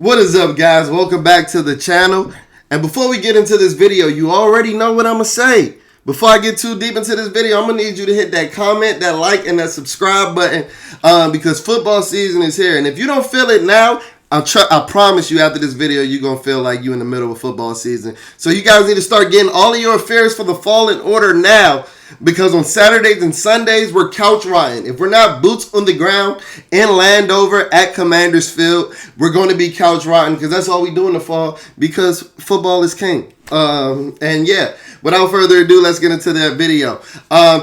What is up, guys? Welcome back to the channel. And before we get into this video, you already know what I'm going to say. Before I get too deep into this video, I'm going to need you to hit that comment, that like, and that subscribe button because football season is here. And if you don't feel it now, I promise you after this video, you're going to feel like you're in the middle of football season. So you guys need to start getting all of your affairs for the fall in order now. Because on Saturdays and Sundays, we're couch riding. If we're not boots on the ground in Landover at Commanders Field, we're going to be couch riding because that's all we do in the fall because football is king. And yeah, without further ado, let's get into that video.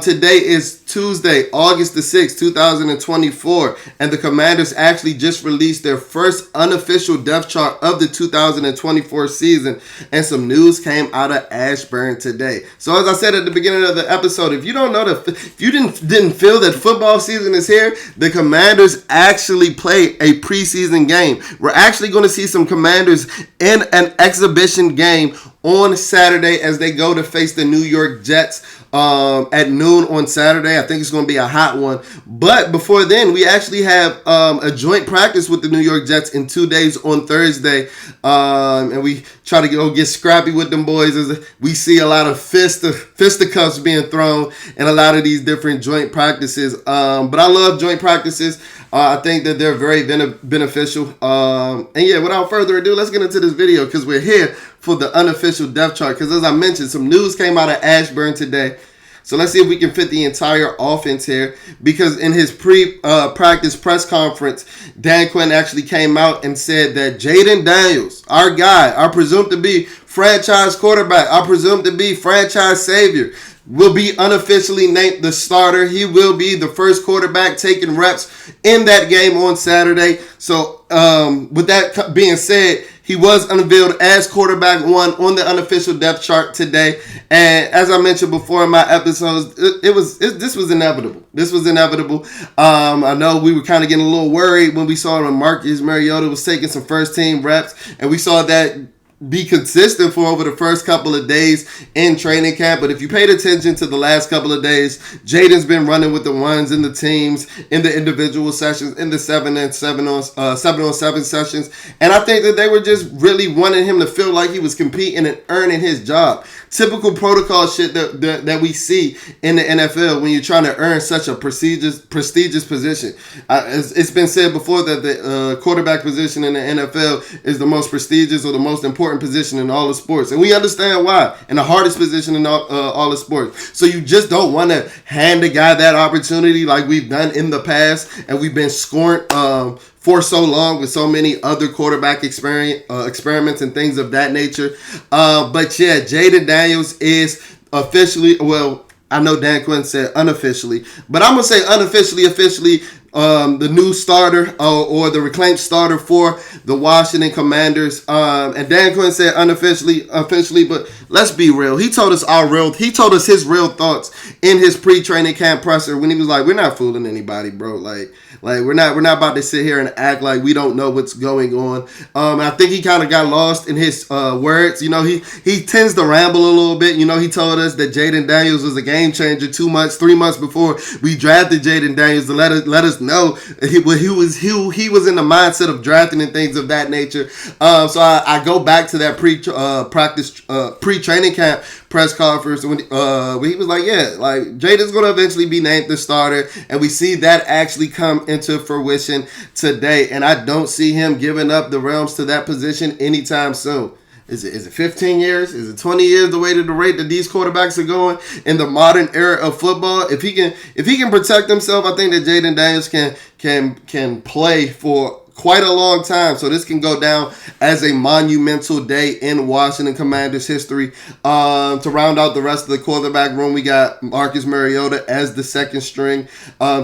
Today is Tuesday, August the 6th, 2024, and the Commanders actually just released their first unofficial depth chart of the 2024 season, and some news came out of Ashburn today. So as I said at the beginning of the episode, if you don't know if you didn't feel that football season is here, the Commanders actually play a preseason game. We're actually going to see some Commanders in an exhibition game on Saturday as they go to face the New York Jets at noon on Saturday. I think it's going to be a hot one. But before then, we actually have a joint practice with the New York Jets in 2 days on Thursday. And we try to go get scrappy with them boys as we see a lot of fisticuffs being thrown in a lot of these different joint practices. But I love joint practices. I think that they're very beneficial. And yeah, without further ado, let's get into this video because we're here for the unofficial depth chart. Because as I mentioned, some news came out of Ashburn today. So let's see if we can fit the entire offense here. Because in his pre-practice press conference, Dan Quinn actually came out and said that Jayden Daniels, our guy, our presumed to be franchise quarterback, our presumed to be franchise savior, will be unofficially named the starter. He will be the first quarterback taking reps in that game on Saturday. So with that being said, he was unveiled as quarterback one on the unofficial depth chart today. And as I mentioned before in my episodes, this was inevitable. This was inevitable. I know we were kind of getting a little worried when we saw when Marcus Mariota was taking some first team reps, and we saw that be consistent for over the first couple of days in training camp. But if you paid attention to the last couple of days, Jayden's been running with the ones in the teams, in the individual sessions, in the 7 on 7 sessions. And I think that they were just really wanting him to feel like he was competing and earning his job. Typical protocol shit that we see in the NFL when you're trying to earn such a prestigious position. It's been said before that the quarterback position in the NFL is the most prestigious or the most important position in all the sports. And we understand why. And the hardest position in all the sports. So you just don't want to hand a guy that opportunity like we've done in the past. And we've been scorned for so long with so many other quarterback experiments and things of that nature. But yeah, Jayden Daniels is officially, well, I know Dan Quinn said unofficially, but I'm going to say unofficially, officially, the new starter or the reclaimed starter for the Washington Commanders. And Dan Quinn said unofficially, officially, but let's be real. He told us his real thoughts in his pre-training camp presser when he was like, we're not fooling anybody, bro. Like we're not about to sit here and act like we don't know what's going on. I think he kind of got lost in his words. You know, he tends to ramble a little bit. You know, he told us that Jayden Daniels was a game changer 3 months before we drafted Jayden Daniels to let us know he was in the mindset of drafting and things of that nature. So I go back to that pre-training camp press conference when he was like, yeah, like Jayden's going to eventually be named the starter, and we see that actually come into fruition today. And I don't see him giving up the realms to that position anytime soon. Is it 15 years? Is it 20 years the rate that these quarterbacks are going in the modern era of football? If he can protect himself, I think that Jayden Daniels can play for quite a long time. So this can go down as a monumental day in Washington Commanders history. To round out the rest of the quarterback room, we got Marcus Mariota as the second string,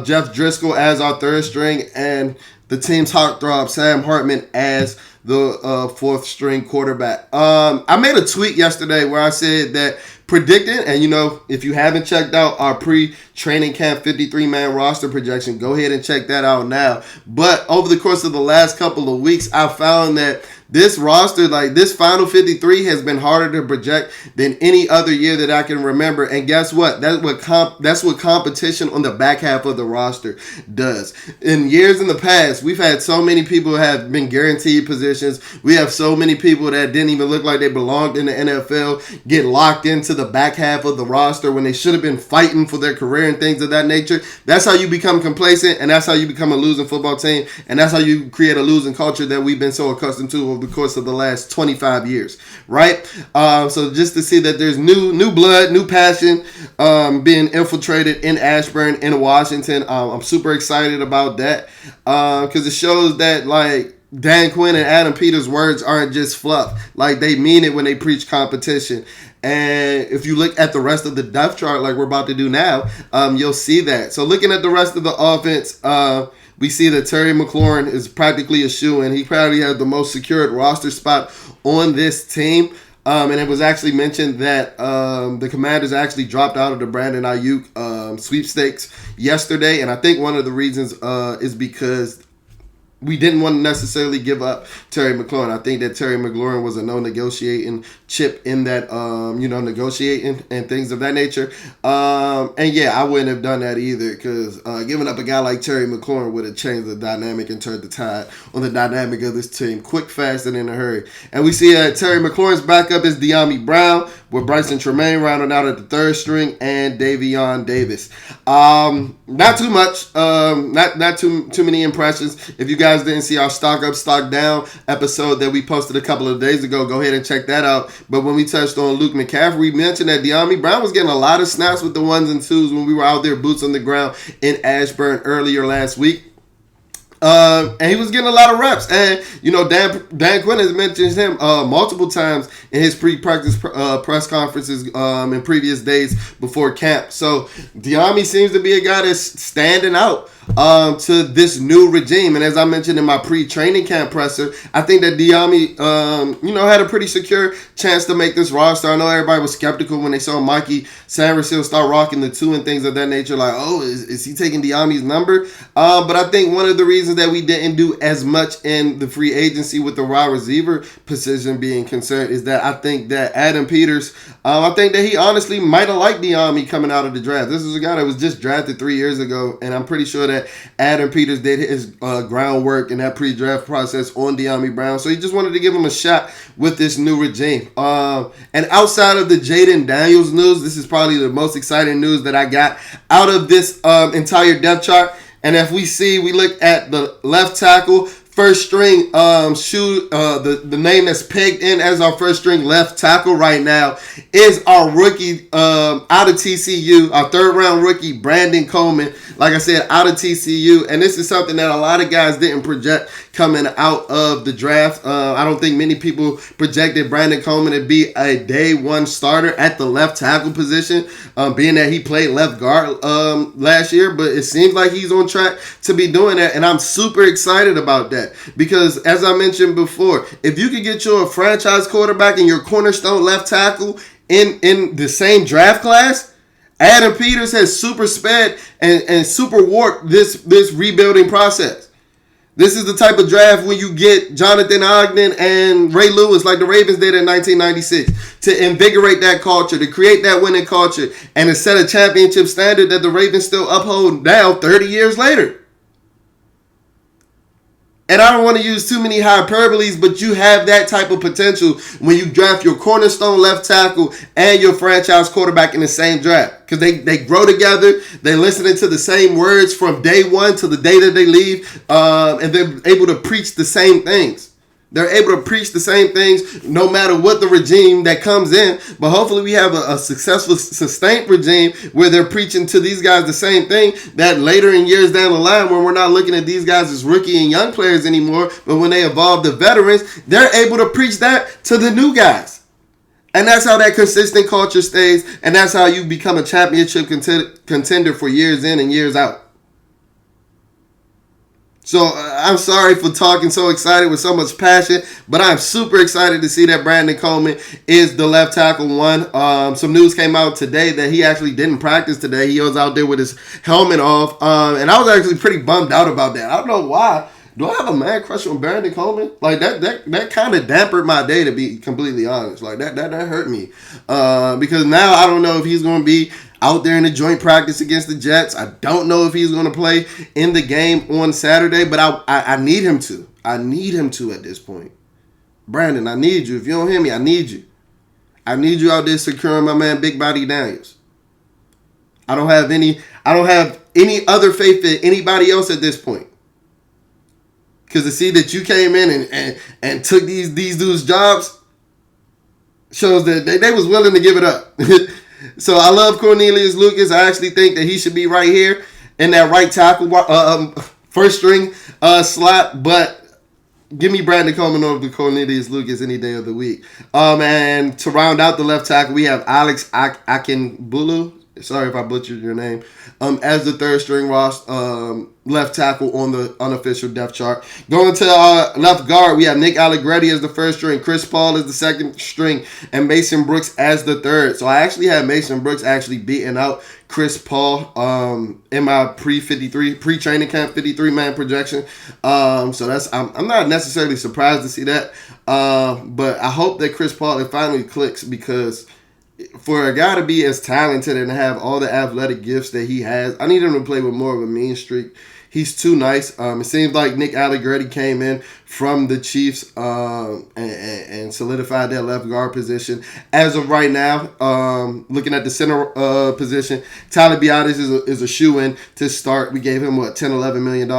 Jeff Driscoll as our third string, and the team's heartthrob Sam Hartman as the fourth string quarterback. I made a tweet yesterday where I said that predicting, and you know, if you haven't checked out our pre-training camp 53-man roster projection, go ahead and check that out now. But over the course of the last couple of weeks, I found that This roster, like this final 53, has been harder to project than any other year that I can remember. And guess what? That's what competition on the back half of the roster does. In years in the past, we've had so many people who have been guaranteed positions. We have so many people that didn't even look like they belonged in the NFL get locked into the back half of the roster when they should have been fighting for their career and things of that nature. That's how you become complacent, and that's how you become a losing football team, and that's how you create a losing culture that we've been so accustomed to over the course of the last 25 years, right? So just to see that there's new blood, new passion being infiltrated in Ashburn, in Washington, I'm super excited about that because it shows that, like, Dan Quinn and Adam Peters' words aren't just fluff. Like, they mean it when they preach competition. And if you look at the rest of the depth chart like we're about to do now, you'll see that. So looking at the rest of the offense, we see that Terry McLaurin is practically a shoo-in. He probably has the most secured roster spot on this team. And it was actually mentioned that the Commanders actually dropped out of the Brandon Ayuk sweepstakes yesterday. And I think one of the reasons is because we didn't want to necessarily give up Terry McLaurin. I think that Terry McLaurin was a no-negotiating chip in that, negotiating and things of that nature. And yeah, I wouldn't have done that either because giving up a guy like Terry McLaurin would have changed the dynamic and turned the tide on the dynamic of this team quick, fast, and in a hurry. And we see Terry McLaurin's backup is De'Ami Brown, with Bryson Tremaine rounding out at the third string, and Davion Davis. Not too much, not too many impressions. If you guys didn't see our stock up, stock down episode that we posted a couple of days ago, go ahead and check that out. But when we touched on Luke McCaffrey, we mentioned that De'Ami Brown was getting a lot of snaps with the ones and twos when we were out there boots on the ground in Ashburn earlier last week. And he was getting a lot of reps. And, Dan Quinn has mentioned him multiple times in his pre-practice press conferences in previous days before camp. So De'Ami seems to be a guy that's standing out to this new regime. And as I mentioned in my pre-training camp presser, I think that De'Ami, had a pretty secure chance to make this roster. I know everybody was skeptical when they saw Mikey Sanderson start rocking the 2 and things of that nature. Like, oh, is he taking De'Ami's number? But I think one of the reasons that we didn't do as much in the free agency with the wide receiver position being concerned is that I think that Adam Peters, I think that he honestly might have liked De'Ami coming out of the draft. This is a guy that was just drafted 3 years ago, and I'm pretty sure that Adam Peters did his groundwork in that pre-draft process on De'Ami Brown. So he just wanted to give him a shot with this new regime. And outside of the Jayden Daniels news, this is probably the most exciting news that I got out of this entire depth chart. And if we look at the left tackle, first string, the name that's pegged in as our first string left tackle right now is our rookie out of TCU, our third round rookie, Brandon Coleman. Like I said, out of TCU. And this is something that a lot of guys didn't project coming out of the draft. I don't think many people projected Brandon Coleman to be a day one starter at the left tackle position, being that he played left guard last year. But it seems like he's on track to be doing that. And I'm super excited about that. Because as I mentioned before, if you could get you a franchise quarterback and your cornerstone left tackle in the same draft class, Adam Peters has super sped and super warped this rebuilding process. This is the type of draft when you get Jonathan Ogden and Ray Lewis like the Ravens did in 1996 to invigorate that culture, to create that winning culture, and to set a championship standard that the Ravens still uphold now 30 years later. And I don't want to use too many hyperboles, but you have that type of potential when you draft your cornerstone left tackle and your franchise quarterback in the same draft. Because they grow together, they're listening to the same words from day one to the day that they leave, and they're able to preach the same things. They're able to preach the same things no matter what the regime that comes in. But hopefully we have a successful, sustained regime where they're preaching to these guys the same thing, that later in years down the line when we're not looking at these guys as rookie and young players anymore, but when they evolve to veterans, they're able to preach that to the new guys. And that's how that consistent culture stays, and that's how you become a championship contender for years in and years out. So I'm sorry for talking so excited with so much passion, but I'm super excited to see that Brandon Coleman is the left tackle one. Some news came out today that he actually didn't practice today. He was out there with his helmet off, and I was actually pretty bummed out about that. I don't know why. Do I have a mad crush on Brandon Coleman? Like that kind of dampened my day, to be completely honest. Like that hurt me because now I don't know if he's going to be out there in the joint practice against the Jets. I don't know if he's going to play in the game on Saturday, but I need him to. I need him to at this point. Brandon, I need you. If you don't hear me, I need you. I need you out there securing my man Big Body Daniels. I don't have any other faith in anybody else at this point. Because to see that you came in and took these dudes' jobs shows that they was willing to give it up. So I love Cornelius Lucas. I actually think that he should be right here in that right tackle first string slot. But give me Brandon Coleman over to Cornelius Lucas any day of the week. And to round out the left tackle, we have Alex Akinbulu. Sorry if I butchered your name. As the third string left tackle on the unofficial depth chart. Going to left guard, we have Nick Allegretti as the first string, Chris Paul as the second string, and Mason Brooks as the third. So I actually had Mason Brooks actually beating out Chris Paul in my pre-training camp 53-man projection. So that's I'm not necessarily surprised to see that. But I hope that Chris Paul, it finally clicks, because for a guy to be as talented and have all the athletic gifts that he has, I need him to play with more of a mean streak. He's too nice. It seems like Nick Allegretti came in from the Chiefs and solidified their left guard position. As of right now, looking at the center position, Tyler Biadasz is a shoe-in to start. We gave him, $10-11 million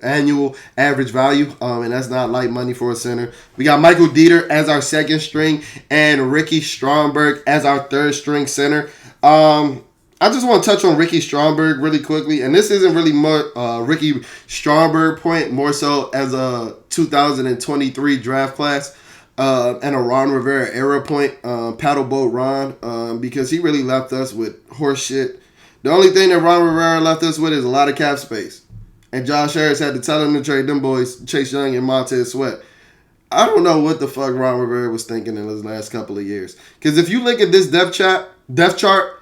annual average value, and that's not light money for a center. We got Michael Dieter as our second string and Ricky Stromberg as our third string center. I just want to touch on Ricky Stromberg really quickly, and this isn't really more Ricky Stromberg point, more so as a 2023 draft class and a Ron Rivera era point, paddle boat Ron, because he really left us with horse shit. The only thing that Ron Rivera left us with is a lot of cap space, and Josh Harris had to tell him to trade them boys, Chase Young and Montez Sweat. I don't know what the fuck Ron Rivera was thinking in his last couple of years, because if you look at this depth chart,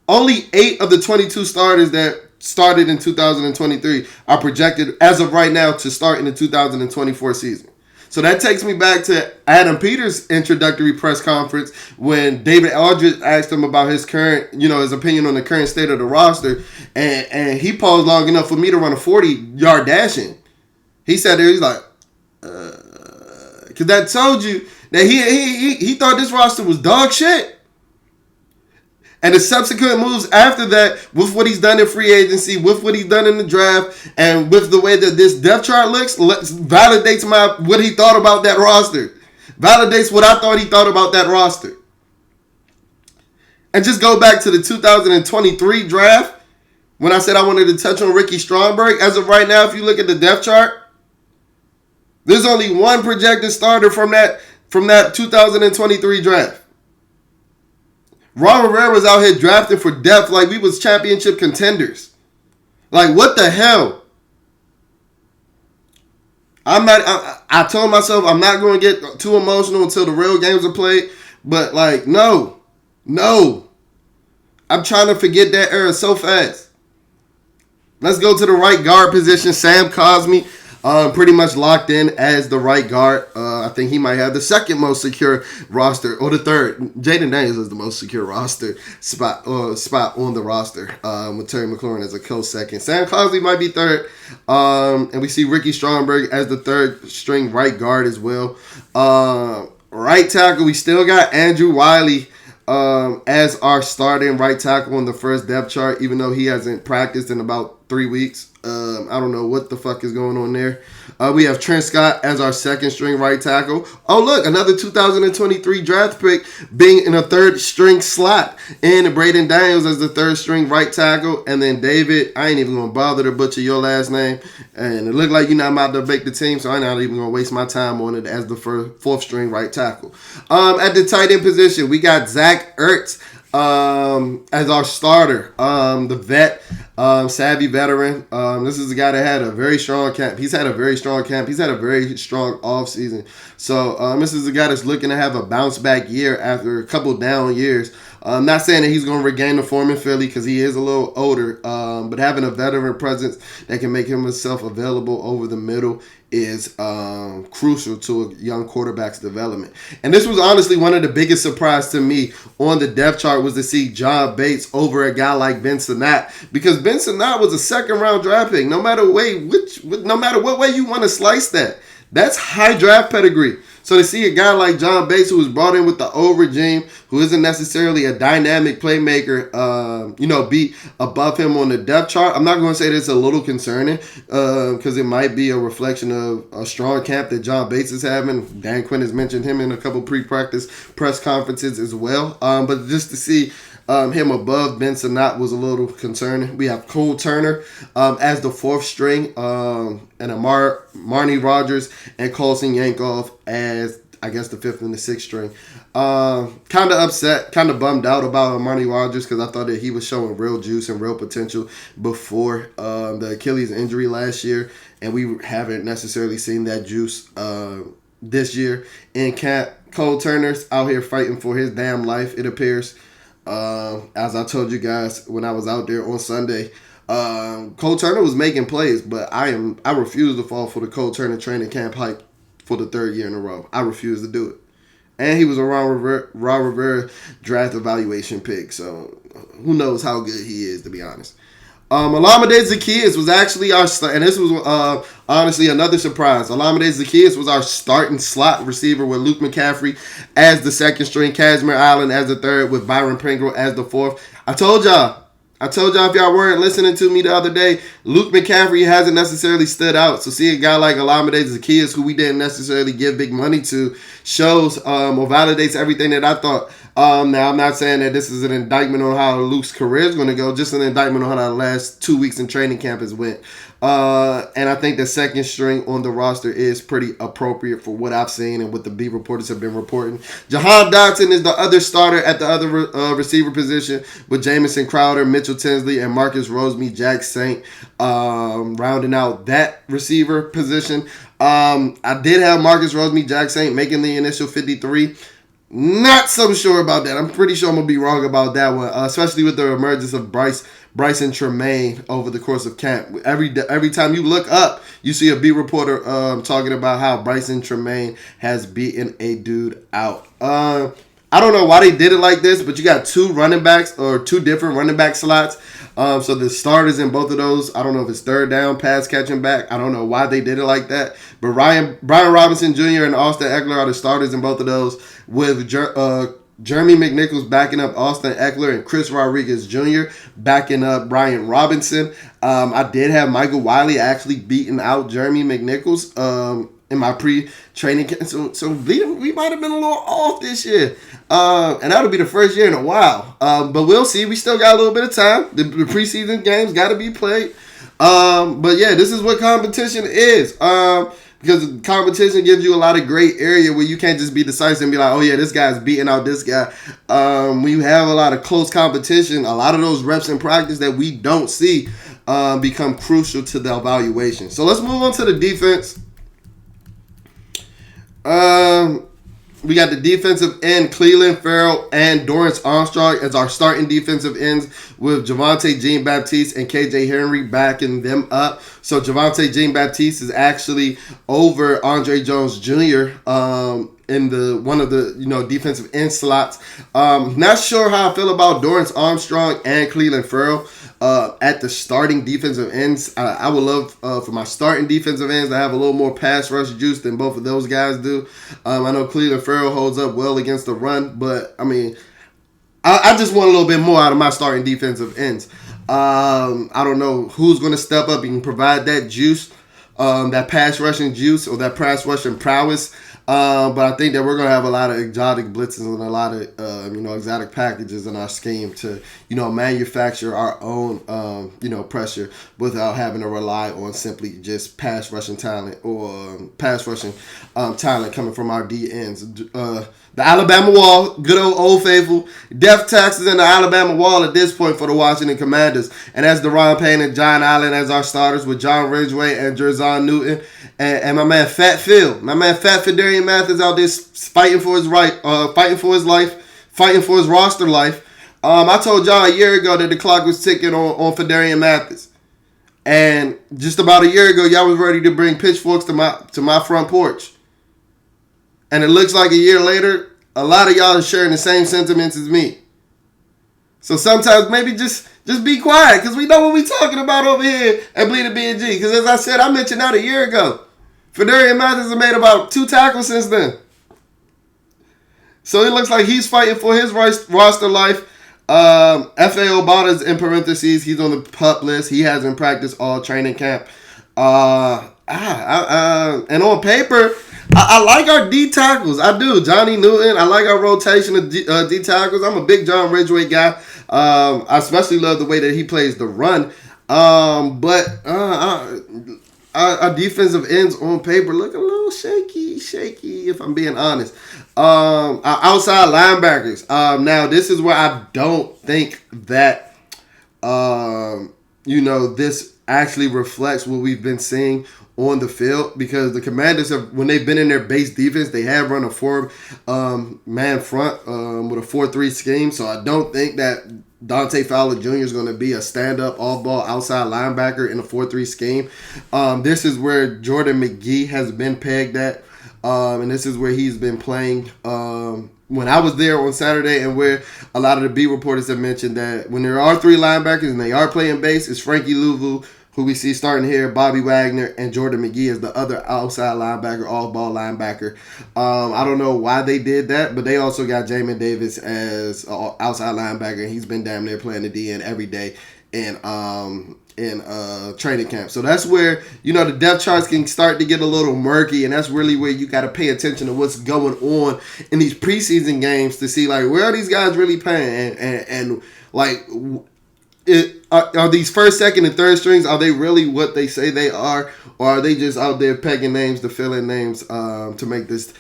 only 8 of the 22 starters that started in 2023 are projected, as of right now, to start in the 2024 season. So that takes me back to Adam Peters' introductory press conference when David Aldridge asked him about his current, his opinion on the current state of the roster. And he paused long enough for me to run a 40-yard dash in. He sat there, he's like, because that told you that he thought this roster was dog shit. And the subsequent moves after that, with what he's done in free agency, with what he's done in the draft, and with the way that this depth chart looks, validates what he thought about that roster. Validates what I thought he thought about that roster. And just go back to the 2023 draft, when I said I wanted to touch on Ricky Stromberg. As of right now, if you look at the depth chart, there's only one projected starter from that 2023 draft. Ron Rivera was out here drafting for depth like we was championship contenders. Like, what the hell? I told myself I'm not going to get too emotional until the real games are played. But, no. I'm trying to forget that era so fast. Let's go to the right guard position. Sam Cosmi. Pretty much locked in as the right guard. I think he might have the second most secure roster, or the third. Jayden Daniels is the most secure roster spot on the roster, with Terry McLaurin as a co-second. Sam Cosmi might be third, and we see Ricky Stromberg as the third string right guard as well. Right tackle, we still got Andrew Wiley as our starting right tackle on the first depth chart, even though he hasn't practiced in about 3 weeks. I don't know what the fuck is going on there. We have Trent Scott as our second string right tackle. Oh, look, another 2023 draft pick being in a third string slot. And Jayden Daniels as the third string right tackle. And then David, I ain't even going to bother to butcher your last name. And it looked like you're not about to make the team, so I'm not even going to waste my time on it as the fourth string right tackle. At the tight end position, we got Zach Ertz as our starter. The vet, savvy veteran. This is a guy that had a very strong camp. He's had a very strong camp. He's had a very strong offseason. So this is a guy that's looking to have a bounce back year after a couple down years. I'm not saying that he's going to regain the form in Philly because he is a little older, but having a veteran presence that can make himself available over the middle is crucial to a young quarterback's development. And this was honestly one of the biggest surprises to me on the depth chart was to see John Bates over a guy like Ben Sinnott, because Ben Sinnott was a second-round draft pick. No matter what way you want to slice that, that's high draft pedigree. So to see a guy like John Bates, who was brought in with the old regime, who isn't necessarily a dynamic playmaker, be above him on the depth chart, I'm not going to say that's a little concerning because it might be a reflection of a strong camp that John Bates is having. Dan Quinn has mentioned him in a couple pre-practice press conferences as well. But just to see him above Ben Sinnott was a little concerning. We have Cole Turner as the fourth string, and Marnie Rogers and Colson Yankov as, I guess, the fifth and the sixth string. Kind of upset, kind of bummed out about Marnie Rogers because I thought that he was showing real juice and real potential before the Achilles injury last year, and we haven't necessarily seen that juice this year in camp. Cole Turner's out here fighting for his damn life, it appears. As I told you guys when I was out there on Sunday, Cole Turner was making plays, but I refuse to fall for the Cole Turner training camp hype for the third year in a row. I refuse to do it. And he was a Ron Rivera draft evaluation pick, so who knows how good he is, to be honest. Olamide Zaccheaus was actually our start, and this was honestly another surprise. Olamide Zaccheaus was our starting slot receiver with Luke McCaffrey as the second string, Kazmir Allen as the third, with Byron Pringle as the fourth. I told y'all if y'all weren't listening to me the other day, Luke McCaffrey hasn't necessarily stood out. So see a guy like Olamide Zaccheaus, who we didn't necessarily give big money to, shows or validates everything that I thought. Now, I'm not saying that this is an indictment on how Luke's career is going to go, just an indictment on how the last 2 weeks in training camp has went. And I think the second string on the roster is pretty appropriate for what I've seen and what the beat reporters have been reporting. Jahan Dotson is the other starter at the other receiver position, with Jamison Crowder, Mitchell Tinsley, and Marcus Rosemy Saint rounding out that receiver position. I did have Marcus Rosemy Saint making the initial 53. Not so sure about that. I'm pretty sure I'm going to be wrong about that one, especially with the emergence of Bryson Tremaine over the course of camp. Every time you look up, you see a beat reporter talking about how Bryson Tremaine has beaten a dude out. I don't know why they did it like this, but you got two different running back slots. So the starters in both of those, I don't know if it's third down, pass catching back. I don't know why they did it like that. But Brian Robinson Jr. and Austin Eckler are the starters in both of those, with Jeremy McNichols backing up Austin Eckler and Chris Rodriguez Jr. backing up Brian Robinson. I did have Michael Wiley actually beating out Jeremy McNichols in my pre-training camp. So we might have been a little off this year. And that'll be the first year in a while. But we'll see. We still got a little bit of time. The preseason games got to be played. But yeah, this is what competition is. Because competition gives you a lot of gray area where you can't just be decisive and be like, oh yeah, this guy's beating out this guy. When you have a lot of close competition, a lot of those reps in practice that we don't see become crucial to the evaluation. So let's move on to the defense. We got the defensive end, Cleveland Farrell and Dorrance Armstrong as our starting defensive ends, with Javonte Jean-Baptiste and KJ Henry backing them up. So Javonte Jean-Baptiste is actually over Andre Jones Jr. In one of the defensive end slots. Not sure how I feel about Dorrance Armstrong and Cleveland Farrell at the starting defensive ends. I would love for my starting defensive ends to have a little more pass rush juice than both of those guys do. I know Cleveland Farrell holds up well against the run, but I mean, I just want a little bit more out of my starting defensive ends. I don't know who's going to step up and provide that juice, that pass rushing juice or that pass rushing prowess. But I think that we're going to have a lot of exotic blitzes and a lot of, exotic packages in our scheme to, manufacture our own, pressure without having to rely on simply just pass rushing talent or pass rushing talent coming from our D ends. The Alabama Wall, good old faithful. Death taxes in the Alabama Wall at this point for the Washington Commanders. And that's Deron Payne and John Allen as our starters with John Ridgeway and Jerzon Newton. And my man Fat Phil. My man Fat Fidarian Mathis out there fighting for his fighting for his life, fighting for his roster life. I told y'all a year ago that the clock was ticking on Fidarian Mathis. And just about a year ago, y'all was ready to bring pitchforks to my front porch. And it looks like a year later, a lot of y'all are sharing the same sentiments as me. So sometimes maybe just be quiet, because we know what we talking about over here at Bleeding BNG. Because as I said, I mentioned that a year ago. Fidarian Mathis has made about 2 tackles since then. So it looks like he's fighting for his roster life. F.A. Obata's in parentheses. He's on the PUP list. He hasn't practiced all training camp. And on paper, I like our D tackles. I do. Johnny Newton. I like our rotation of D tackles. I'm a big John Ridgeway guy. I especially love the way that he plays the run. But our defensive ends on paper look a little shaky, if I'm being honest. Our outside linebackers. Now, this is where I don't think that, this actually reflects what we've been seeing on the field, because the Commanders have, when they've been in their base defense, they have run a 4-man front with a 4-3 scheme. So I don't think that Dante Fowler Jr. is going to be a stand-up, off-ball, outside linebacker in a 4-3 scheme. This is where Jordan McGee has been pegged at, and this is where he's been playing. When I was there on Saturday, and where a lot of the beat reporters have mentioned that when there are 3 linebackers and they are playing base, it's Frankie Louvu, who we see starting here, Bobby Wagner, and Jordan McGee as the other outside linebacker, off-ball linebacker. I don't know why they did that, but they also got Jayden Davis as outside linebacker. He's been damn near playing the DN every day in training camp. So that's where, the depth charts can start to get a little murky, and that's really where you got to pay attention to what's going on in these preseason games to see, like, where are these guys really playing, and like, are these first, second, and third strings, are they really what they say they are, or are they just out there pegging names to fill in names to make this,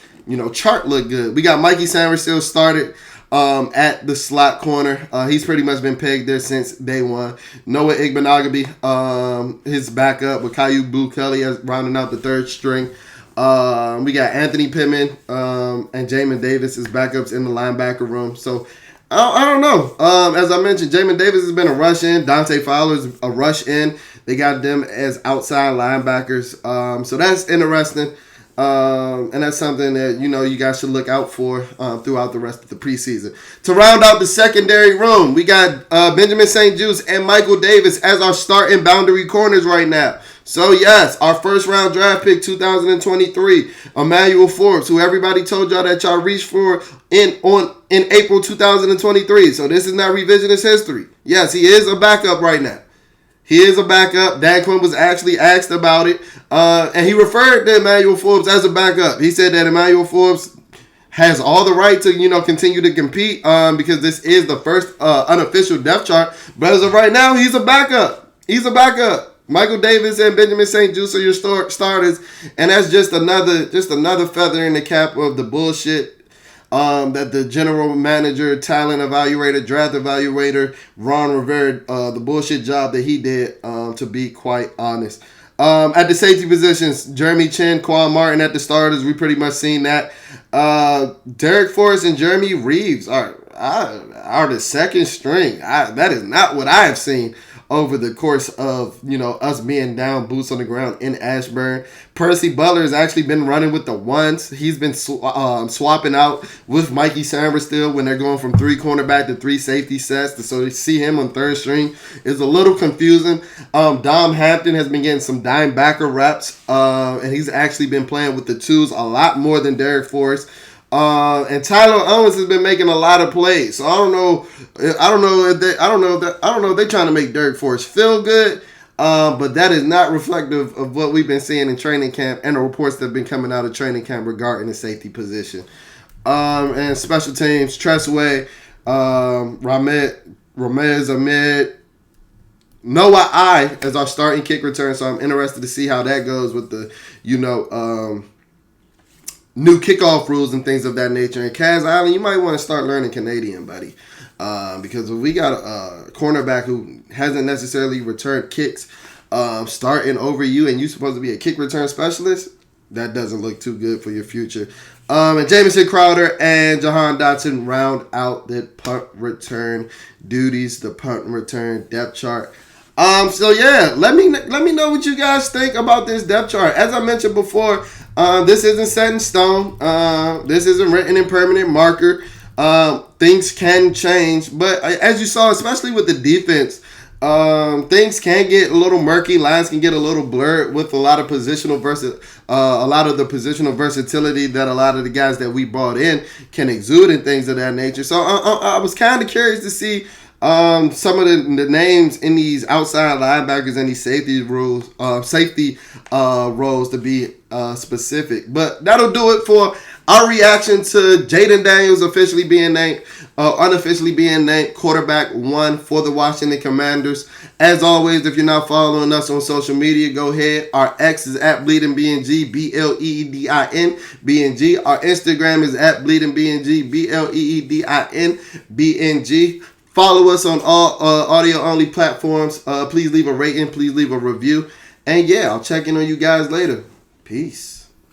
chart look good? We got Mikey Sanders still started at the slot corner. He's pretty much been pegged there since day one. Noah Igbenogany, his backup, with Caillou Boo Kelly as rounding out the third string. We got Anthony Pittman and Jamin Davis as backups in the linebacker room. So I don't know. As I mentioned, Jamin Davis has been a rush in. Dante Fowler's a rush in. They got them as outside linebackers. So that's interesting. And that's something that, you guys should look out for throughout the rest of the preseason. To round out the secondary room, we got Benjamin St. Juste and Michael Davis as our starting boundary corners right now. So, yes, our first-round draft pick, 2023, Emmanuel Forbes, who everybody told y'all that y'all reached for in April 2023. So, this is not revisionist history. Yes, he is a backup right now. He is a backup. Dan Quinn was actually asked about it, and he referred to Emmanuel Forbes as a backup. He said that Emmanuel Forbes has all the right to, continue to compete because this is the first unofficial depth chart. But as of right now, he's a backup. He's a backup. Michael Davis and Benjamin St. Juste are your starters, and that's just another feather in the cap of the bullshit that the general manager, talent evaluator, draft evaluator, Ron Rivera, the bullshit job that he did, to be quite honest. At the safety positions, Jeremy Chin, Quan Martin at the starters. We pretty much seen that. Derek Forrest and Jeremy Reeves are the second string. That is not what I have seen over the course of, us being down boots on the ground in Ashburn. Percy Butler has actually been running with the ones. He's been swapping out with Mikey Sanders still when they're going from 3 cornerback to 3 safety sets. So to see him on third string is a little confusing. Dom Hampton has been getting some dime backer reps, and he's actually been playing with the twos a lot more than Derek Forrest. And Tyler Owens has been making a lot of plays. So I don't know if they're trying to make Derek Forrest feel good. But that is not reflective of what we've been seeing in training camp and the reports that have been coming out of training camp regarding the safety position. And special teams, Tressway, Ramez Ahmed, Noah I as our starting kick return. So I'm interested to see how that goes with the, new kickoff rules and things of that nature. And Kaz Allen, you might want to start learning Canadian, buddy. Because if we got a cornerback who hasn't necessarily returned kicks starting over you, and you're supposed to be a kick return specialist, that doesn't look too good for your future. And Jamison Crowder and Jahan Dotson round out the punt return duties, the punt return depth chart. So yeah, let me know what you guys think about this depth chart. As I mentioned before, this isn't set in stone. This isn't written in permanent marker. Things can change, but as you saw, especially with the defense, things can get a little murky. Lines can get a little blurred with a lot of the positional versatility that a lot of the guys that we brought in can exude and things of that nature. So I was kind of curious to see some of the names in these outside linebackers and these safety roles to be specific. But that'll do it for our reaction to Jayden Daniels officially being named, unofficially being named quarterback 1 for the Washington Commanders. As always, if you're not following us on social media, go ahead. Our X is at BleedingBNG, BLEEDINBNG. Our Instagram is at BleedingBNG, BLEEDINBNG. Follow us on all audio-only platforms. Please leave a rating. Please leave a review. And yeah, I'll check in on you guys later. Peace.